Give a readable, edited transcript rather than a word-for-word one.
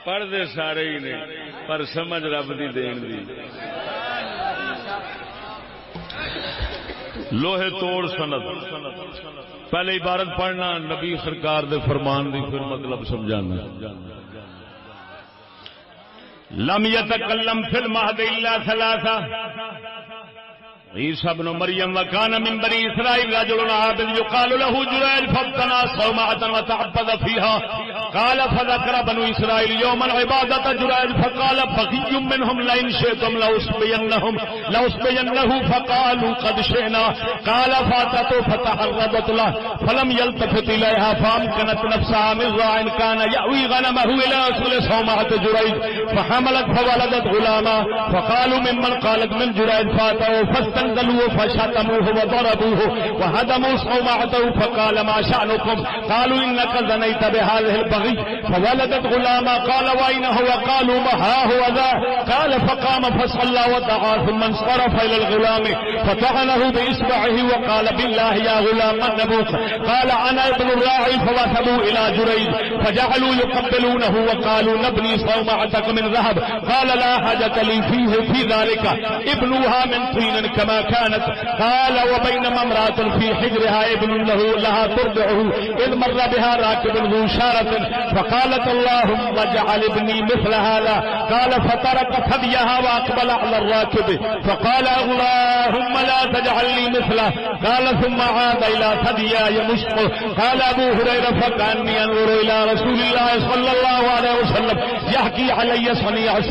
پڑھتے سارے ہی نے پر سمجھ رب دی دین دی لوہے توڑ سند پہلے عبارت پڑھنا نبی سرکار دے فرمان دی پھر مطلب سمجھانا لم يتكلم في المهد الا ثلاثه عيسى ابن مريم وكان من بني اسرائيل رجل عابد يقال له جريج فابتنى صومعة وتعبد فيها قال فذكر بنو اسرائيل يوما عبادة جريج فقال بغي منهم لئن شئتم لأصبينه فقالوا قد شئنا قال فاتته فتحربت له فلم يلتفت اليها فامكنت نفسها من راع كان يأوي غنمه الى اصل صومعة جريج فحملت فولدت غلاما فقالوا ممن قالت من جريج فاتوا فاستنزلوا فشتموه وضربوه وهدموا صومعته فقال ما شأنكم قالوا إنك زنيت بهذه البغي فولدت غلاما قال وأين هو قالوا ما ها هو ذا قال فقام فصلى ودعا ثم انصرف إلى الغلام فطعنه بإصبعه وقال بالله يا غلام من نبوك قال أنا ابن الراعي فوثبوا إلى جريج فجعلوا يقبلونه وقالوا نبني صومعتك من ذهب قال لا حاجة لي فيه في ذلك ابنوها من طين كما كانت قال وبينما امرأة في حجرها ابن لها ترضعه إذ مر بها راكب ذو شارة فقالت اللهم اجعل ابني مثل هذا قال فترك ثديها وأقبل على الراكب فقال اللهم لا تجعل لي مثله قال ثم عاد إلى ثديها يمشقه قال أبو هريرة فكأني أنظر إلى رسول الله صلى الله عليه وسلم يحكي علي صنيع